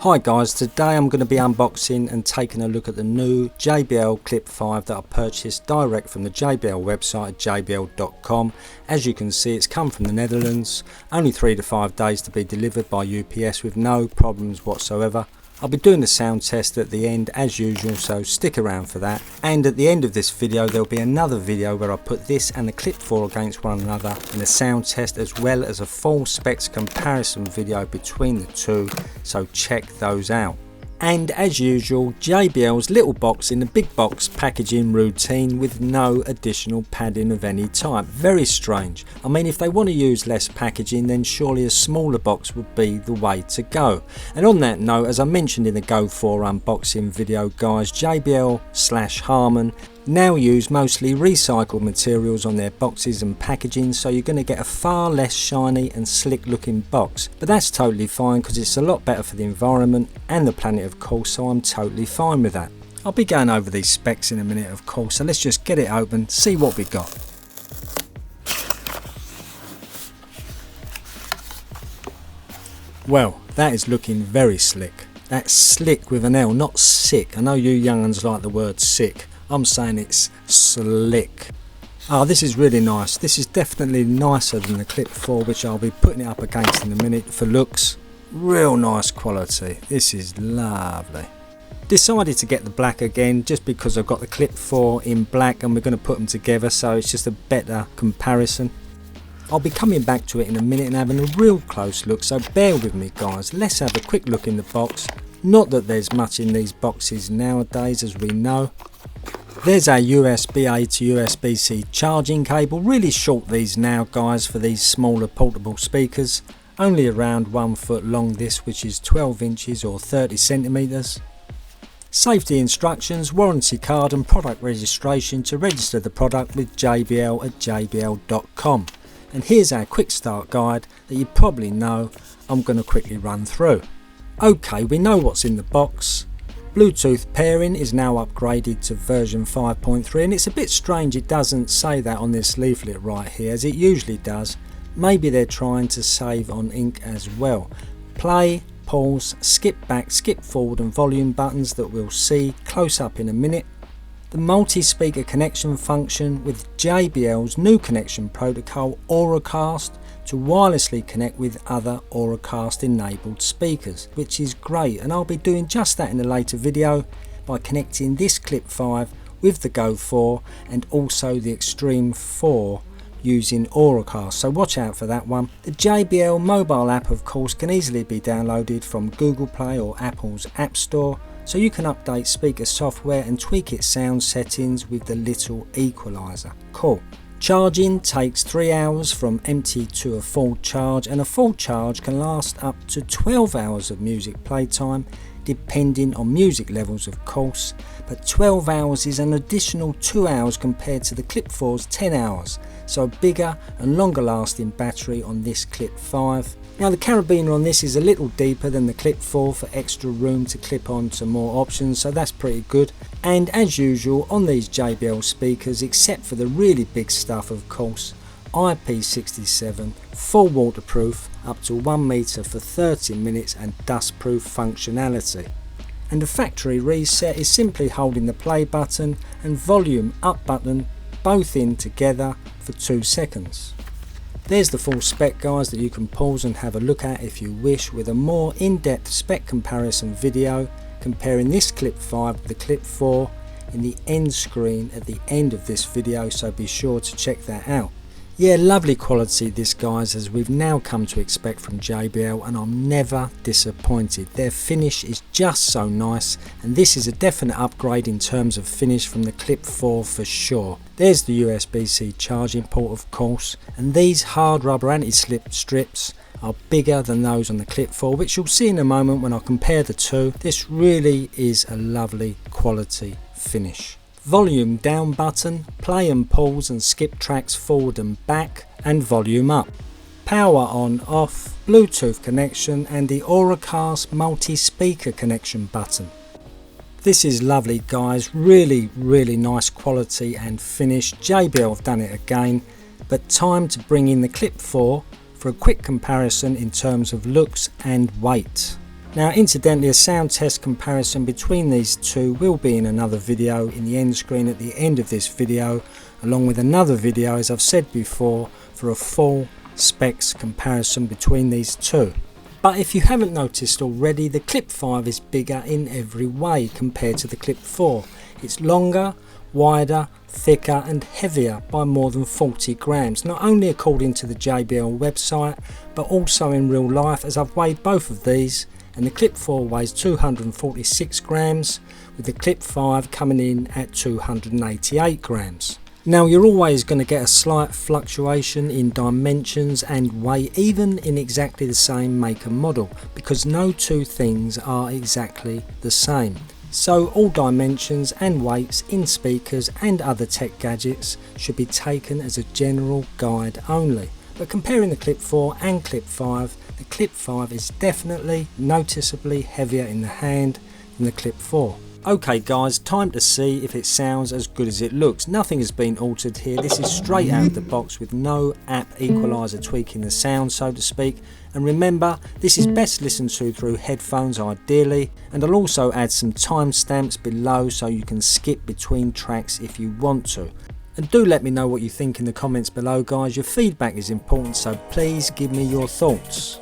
Hi guys, today I'm going to be unboxing and taking a look at the new JBL Clip 5 that I purchased direct from the JBL website at jbl.com. As you can see, it's come from the Netherlands, only 3 to 5 days to be delivered by UPS with no problems whatsoever. I'll be doing the sound test at the end as usual, so stick around for that. And at the end of this video there'll be another video where I put this and the Clip 4 against one another in a sound test, as well as a full specs comparison video between the two, so check those out. And as usual, JBL's little box in the big box packaging routine with no additional padding of any type. Very strange. I mean, if they want to use less packaging, then surely a smaller box would be the way to go. And on that note, as I mentioned in the Go 4 unboxing video guys, JBL/Harman now use mostly recycled materials on their boxes and packaging, so you're going to get a far less shiny and slick looking box. But that's totally fine because it's a lot better for the environment and the planet, of course, so I'm totally fine with that. I'll be going over these specs in a minute, of course, so let's just get it open, see what we got. Well, that is looking very slick. That's slick with an L, not sick. I know you young uns like the word sick. I'm saying it's slick. Oh, this is really nice. This is definitely nicer than the Clip 4, which I'll be putting it up against in a minute for looks. Real nice quality. This is lovely. Decided to get the black again just because I've got the Clip 4 in black and we're going to put them together, so it's just a better comparison. I'll be coming back to it in a minute and having a real close look, so bear with me guys. Let's have a quick look in the box. Not that there's much in these boxes nowadays, as we know. There's a USB-A to USB-C charging cable. Really short these now guys for these smaller portable speakers. Only around 1 foot long this, which is 12 inches or 30 centimeters. Safety instructions, warranty card and product registration to register the product with JBL at jbl.com. And here's our quick start guide that you probably know I'm going to quickly run through. Okay, we know what's in the box. Bluetooth pairing is now upgraded to version 5.3, and it's a bit strange it doesn't say that on this leaflet right here, as it usually does. Maybe they're trying to save on ink as well. Play, pause, skip back, skip forward and volume buttons that we'll see close up in a minute. The multi-speaker connection function with JBL's new connection protocol Auracast to wirelessly connect with other Auracast enabled speakers, which is great, and I'll be doing just that in a later video by connecting this Clip 5 with the Go 4 and also the XTREME 4 using Auracast, so watch out for that one. The JBL mobile app of course can easily be downloaded from Google Play or Apple's App Store, so you can update speaker software and tweak its sound settings with the little equalizer. Cool. Charging takes 3 hours from empty to a full charge, and a full charge can last up to 12 hours of music playtime depending on music levels of course, but 12 hours is an additional 2 hours compared to the Clip 4's 10 hours, so bigger and longer lasting battery on this Clip 5. Now the carabiner on this is a little deeper than the Clip 4 for extra room to clip on to more options, so that's pretty good. And as usual on these JBL speakers, except for the really big stuff of course, IP67, full waterproof, up to 1 meter for 30 minutes and dustproof functionality. And the factory reset is simply holding the play button and volume up button both in together for 2 seconds. There's the full spec guys that you can pause and have a look at if you wish, with a more in-depth spec comparison video comparing this Clip 5 with the Clip 4 in the end screen at the end of this video, so be sure to check that out. Yeah, lovely quality this guys, as we've now come to expect from JBL, and I'm never disappointed. Their finish is just so nice, and this is a definite upgrade in terms of finish from the Clip 4 for sure. There's the USB-C charging port of course, and these hard rubber anti-slip strips are bigger than those on the Clip 4, which you'll see in a moment when I compare the two. This really is a lovely quality finish. Volume down button, play and pause and skip tracks forward and back, and volume up. Power on off, Bluetooth connection and the Auracast multi-speaker connection button. This is lovely guys, really nice quality and finish. JBL have done it again, but time to bring in the Clip 4 for a quick comparison in terms of looks and weight. Now incidentally, a sound test comparison between these two will be in another video in the end screen at the end of this video, along with another video, as I've said before, for a full specs comparison between these two. But if you haven't noticed already, the Clip 5 is bigger in every way compared to the Clip 4. It's longer, wider, thicker and heavier by more than 40 grams, not only according to the JBL website but also in real life, as I've weighed both of these, and the Clip 4 weighs 246 grams with the Clip 5 coming in at 288 grams. Now you're always going to get a slight fluctuation in dimensions and weight, even in exactly the same make and model, because no two things are exactly the same. So all dimensions and weights in speakers and other tech gadgets should be taken as a general guide only. But comparing the Clip 4 and Clip 5, the Clip 5 is definitely noticeably heavier in the hand than the Clip 4. Okay guys, time to see if it sounds as good as it looks. Nothing has been altered here. This is straight out of the box with no app equalizer tweaking the sound, so to speak. And remember, this is best listened to through headphones ideally, and I'll also add some timestamps below so you can skip between tracks if you want to. And do let me know what you think in the comments below guys. Your feedback is important, so please give me your thoughts.